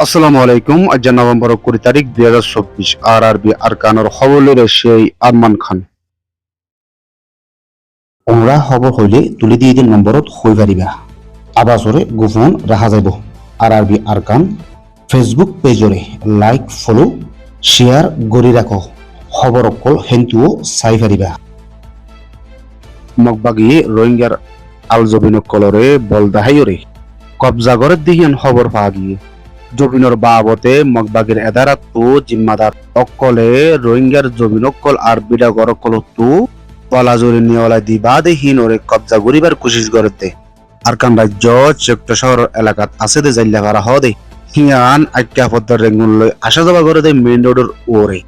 আসসালামু আলাইকুম। আজ নভেম্বর 20 তারিখ 2024। আরআরবি আরকানের খবরের সেই আরমান খান। ওমরা খবর হইলে তুলি দিয়ে দিন নম্বরত হই পারিবা। আবাসরে গোপন রাখা যাইব। আরআরবি আরকান ফেসবুক পেজরে লাইক ফলো শেয়ার গড়ি রাখো। খবর অকল হেন্তুও চাই পারিবা। মগবাগি রোহিঙ্গার আলজবিন কলরে বলদাহাইরে কবজা করে দিহিয়ান খবর পাওয়া গিয়ে জবিনর বাবতে মগবাগির এদারাত তু জিম্মাদার অকলে রোহিঙ্গার জবিন অকল আর বিডা গর কলতু পলাজুরি নিয়লা দিবাদে হিনরে কবজা গরিবার কোশিশ করতে আরকান রাজ্য চেকটা শহর এলাকাত আছে দে জাইল্লা ভাড়া হদে হিয়ান আজ্ঞা পদ্মার রেঙ্গুন লই আসা যাওয়া করে দে মেইন রোডের ওরে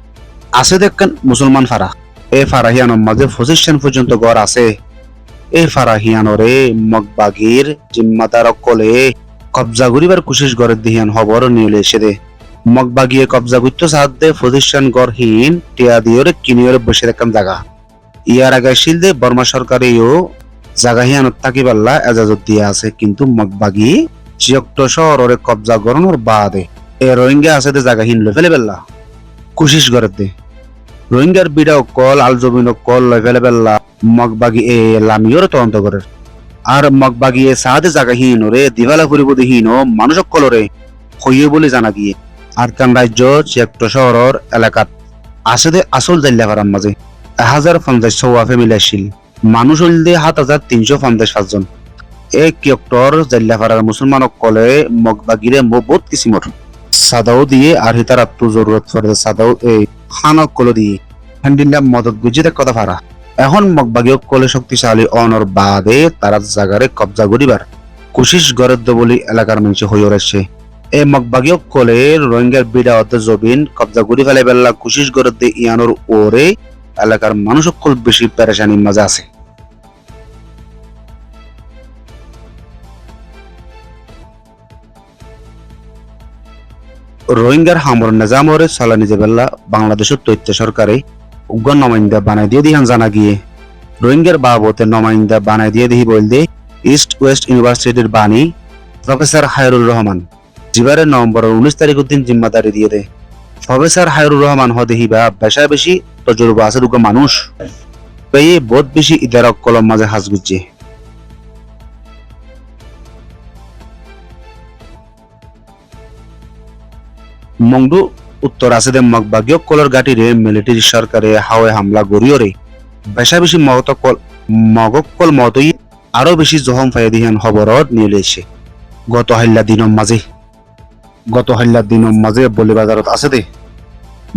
আছে দেখেন মুসলমান ফারা এ ফারাহিয়ানোর মাঝে 25 পর্যন্ত ঘর আছে। এ ফারাহিয়ানরে মগবাগির জিম্মাদার অকলে কবজা করিবার কোশিশ করে দিহিয়ান খবর নিয়ে এসে দে মগবাগিয়ে কবজা করতে সাহায্যে 25 গড়হীন টিয়া দিয়ে কিনিয়রে বসে দেখান জায়গা ইয়ার আগে শিলদে বর্মা সরকারেও জায়গা হিয়ানত থাকিবাল্লা এজাজত দিয়ে আছে, কিন্তু মগবাগি চিয়ক্ত শহরে কবজা গরনোর বাদে এ রোহিঙ্গা আছে দে জায়গাহীন লই ফেলে বেল্লা কোশিশ করে দে রোহিঙ্গার বিড়া কল আলজমিন কল লই ফেলে বেল্লা মগবাগি এ লামিওর তদন্ত করে আর মগবাগি এ সাদে জায়গাহীন রে দিবালা ফুরিব দিহীন মানুষ কলরে হইয়ে বলে জানা গিয়ে আরকান রাজ্য চিয়ক্ত শহরের এলাকাত আছে দে আসল জাল্লা ফারাম মাঝে 1050 ফ্যামিলি আসিল মানুষ হইলে 7355 জন। এক কিয়ক্টর জাল্লাফারার মুসলমান কলে মগবাগিরে বহুত কিসিমর সাদাও দিয়ে আর হিতার আত্ম জরুরত পড়ে সাদাও এই খানক কলো দিয়ে হ্যান্ডিল্লা মদত গুজিতে কথা ফারা এখন মগবাগি কলে শক্তিশালী অনর বাদে তারা জাগারে কবজা করিবার কোশিশ গরদ্দ বলি এলাকার মানুষ হয়ে রয়েছে। এই মগবাগি কলে রোহিঙ্গার বিড়া অত জবিন কবজা করি ফেলে বেলা কোশিশ গরদ্দে ইয়ানোর ওরে এলাকার মানুষ সকল বেশি পেরেশানির মাঝে আছে। রোহিঙ্গার হামর নিজামরে সালানি জেবেল্লা বাংলাদেশের তথ্য সরকারে উগ্র নমাইন্দা বানাই দিয়ে দিহান জানা গিয়ে রোহিঙ্গার বাবতে নমাইন্দা বানাই দিয়ে দিহি বলতে ইস্ট ওয়েস্ট ইউনিভার্সিটির বাণী প্রফেসর হায়রুর রহমান জিবারে নভেম্বর 19 তারিখ দিন জিম্মাদারি দিয়ে দেয়। প্রফেসর হায়রুর রহমান হদেহিবা বেশা বেশি তজরবা আছে দুটো মানুষ পেয়ে বহুত বেশি ইদারক কলম মাঝে হাজ গুজছে। মংডু উত্তর আছে দে মগবাগীয় কলর গাটিরে মিলিটারি সরকারে হাওয়ায় হামলা গড়িয়রে বেশা বেশি মগকল মতই আরো বেশি জহম ফায়দিহান খবরত নিয়ে এসে গত হাল্লা দিনের মাঝে বলি বাজারত আছে দে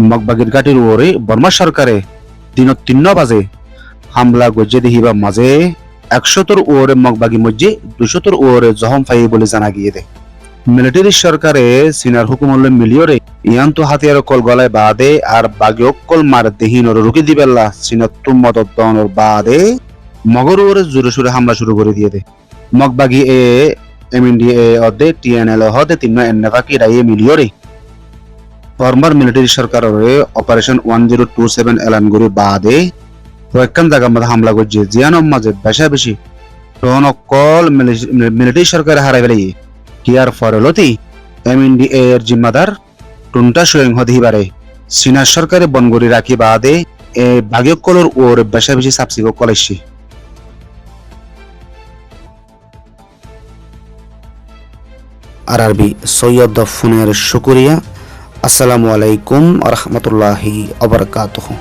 মগবাগির গাটির ওরে বর্মা সরকারে দিনত 3 বাজে হামলা গজে দিহিবা মাঝে 100 ওরে মগবাগি মধ্যে 200 ওরে জহম ফাই বলে জানা গিয়ে দে মিলিটারি সরকারে সিনার হুকুমলে মিলিয়রে ইয়ান্ত হাতিয়ার কল গলায় বাদে আর বাগিও কল মার দেহিনর রুকি দিবেল্লা সিনার তুম্মত দনর বাদে মগর ওরে জোরে সোরে হামলা শুরু করে দিয়ে দে মগবাগি এ এমএনডিএ অদে টিএনএল হদে তিন এনফাকি রায়ে মিলিয়রে বর্মার মিলিটারি সরকারের অপারেশন 1027 এলান করে বাদে কয়েকখান জায়গার মধ্যে হামলা করছে জিয়ানোর মাঝে বেশা বেশি অকল মিলিটারি সরকার হারাই ফেলে কিয়ার ফরলতি এমএনডিএ এর জিম্মাদার টুনটা স্বয়ং হদিবারে সিনার সরকারে বনগরি রাখি বাদে এ ভাগ্যকলর ওর বেশা বেশি সাবসিব কলেছি। আরআরবি সৈয়দ ফোনের শুকরিয়া। আসসালামু আলাইকুম ওয়া রাহমাতুল্লাহি ওয়া বারাকাতুহু।